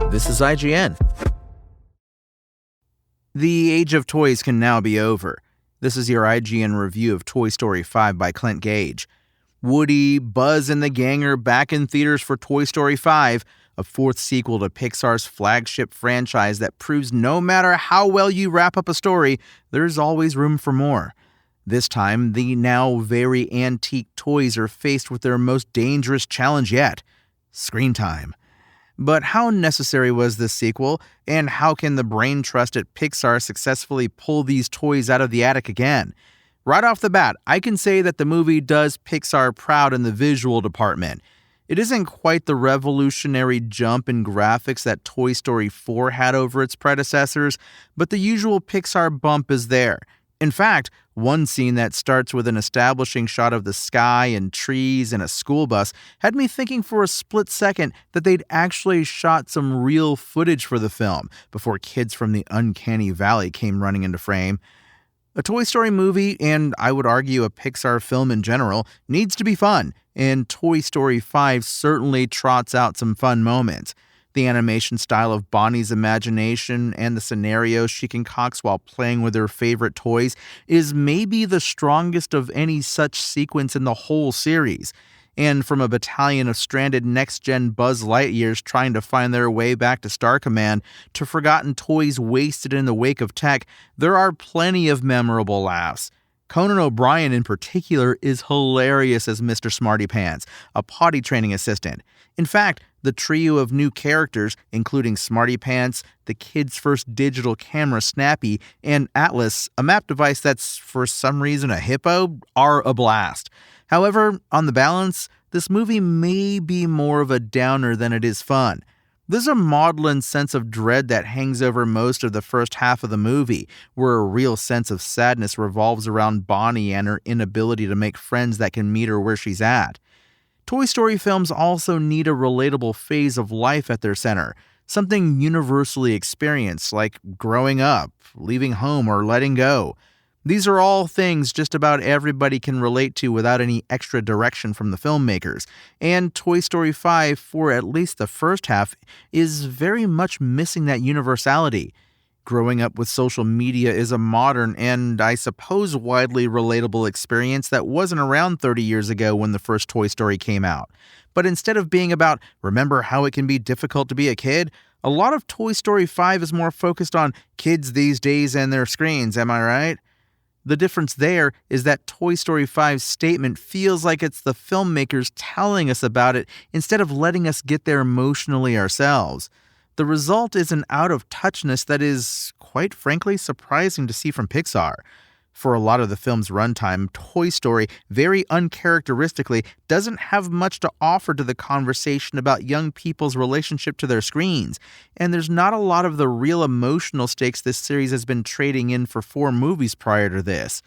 This is IGN. The age of toys can now be over. This is your IGN review of Toy Story 5 by Clint Gage. Woody, Buzz, and the gang are back in theaters for Toy Story 5, a fourth sequel to Pixar's flagship franchise that proves no matter how well you wrap up a story, there's always room for more. This time, the now very antique toys are faced with their most dangerous challenge yet: screen time. But how necessary was this sequel, and how can the brain trust at Pixar successfully pull these toys out of the attic again? Right off the bat, I can say that the movie does Pixar proud in the visual department. It isn't quite the revolutionary jump in graphics that Toy Story 4 had over its predecessors, but the usual Pixar bump is there. In fact, one scene that starts with an establishing shot of the sky and trees and a school bus had me thinking for a split second that they'd actually shot some real footage for the film before kids from the uncanny valley came running into frame. A Toy Story movie, and I would argue a Pixar film in general, needs to be fun, and Toy Story 5 certainly trots out some fun moments. The animation style of Bonnie's imagination and the scenarios she concocts while playing with her favorite toys is maybe the strongest of any such sequence in the whole series. And from a battalion of stranded next-gen Buzz Lightyears trying to find their way back to Star Command to forgotten toys wasted in the wake of tech, there are plenty of memorable laughs. Conan O'Brien in particular is hilarious as Mr. Smarty Pants, a potty training assistant. In fact, the trio of new characters, including Smarty Pants, the kid's first digital camera Snappy, and Atlas, a map device that's for some reason a hippo, are a blast. However, on the balance, this movie may be more of a downer than it is fun. There's a maudlin sense of dread that hangs over most of the first half of the movie, where a real sense of sadness revolves around Bonnie and her inability to make friends that can meet her where she's at. Toy Story films also need a relatable phase of life at their center, something universally experienced like growing up, leaving home, or letting go. These are all things just about everybody can relate to without any extra direction from the filmmakers, and Toy Story 5, for at least the first half, is very much missing that universality. Growing up with social media is a modern and, I suppose, widely relatable experience that wasn't around 30 years ago when the first Toy Story came out. But instead of being about, remember how it can be difficult to be a kid, a lot of Toy Story 5 is more focused on kids these days and their screens, am I right? The difference there is that Toy Story 5's statement feels like it's the filmmakers telling us about it instead of letting us get there emotionally ourselves. The result is an out-of-touchness that is, quite frankly, surprising to see from Pixar. For a lot of the film's runtime, Toy Story, very uncharacteristically, doesn't have much to offer to the conversation about young people's relationship to their screens, and there's not a lot of the real emotional stakes this series has been trading in for 4 movies prior to this.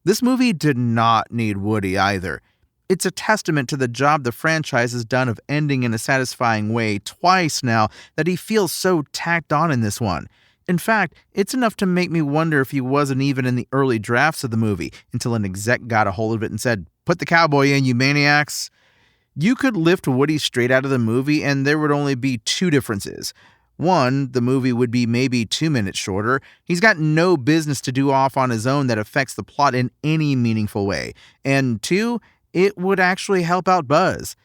This movie did not need Woody either. It's a testament to the job the franchise has done of ending in a satisfying way twice now that he feels so tacked on in this one. In fact, it's enough to make me wonder if he wasn't even in the early drafts of the movie until an exec got a hold of it and said, "Put the cowboy in, you maniacs." You could lift Woody straight out of the movie and there would only be 2 differences. One, the movie would be maybe 2 minutes shorter. He's got no business to do off on his own that affects the plot in any meaningful way. And 2, it would actually help out Buzz.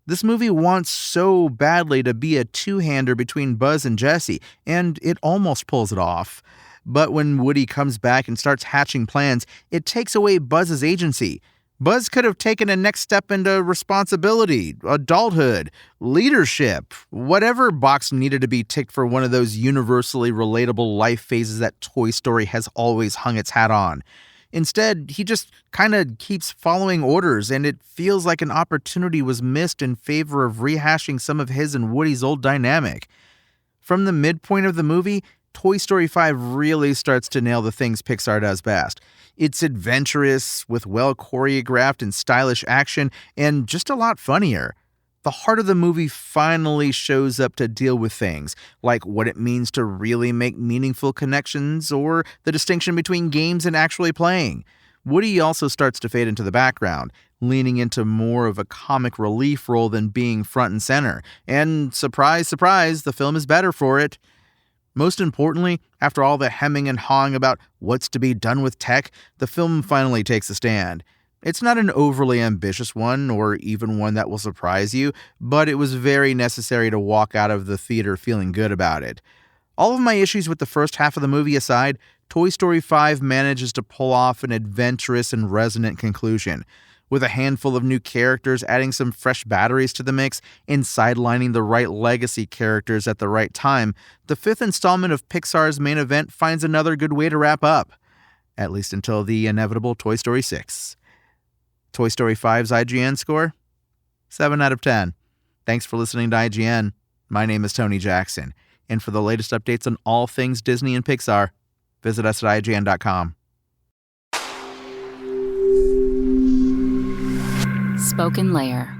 This movie wants so badly to be a two-hander between Buzz and Jessie, and it almost pulls it off. But when Woody comes back and starts hatching plans, it takes away Buzz's agency. Buzz could have taken a next step into responsibility, adulthood, leadership, whatever box needed to be ticked for one of those universally relatable life phases that Toy Story has always hung its hat on. Instead, he just kind of keeps following orders, and it feels like an opportunity was missed in favor of rehashing some of his and Woody's old dynamic. From the midpoint of the movie, Toy Story 5 really starts to nail the things Pixar does best. It's adventurous, with well-choreographed and stylish action, and just a lot funnier. The heart of the movie finally shows up to deal with things, like what it means to really make meaningful connections or the distinction between games and actually playing. Woody also starts to fade into the background, leaning into more of a comic relief role than being front and center. And surprise, surprise, the film is better for it. Most importantly, after all the hemming and hawing about what's to be done with tech, the film finally takes a stand. It's not an overly ambitious one, or even one that will surprise you, but it was very necessary to walk out of the theater feeling good about it. All of my issues with the first half of the movie aside, Toy Story 5 manages to pull off an adventurous and resonant conclusion. With a handful of new characters adding some fresh batteries to the mix and sidelining the right legacy characters at the right time, the fifth installment of Pixar's main event finds another good way to wrap up. At least until the inevitable Toy Story 6. Toy Story 5's IGN score? 7 out of 10. Thanks for listening to IGN. My name is Tony Jackson, and for the latest updates on all things Disney and Pixar, visit us at IGN.com. SpokenLayer.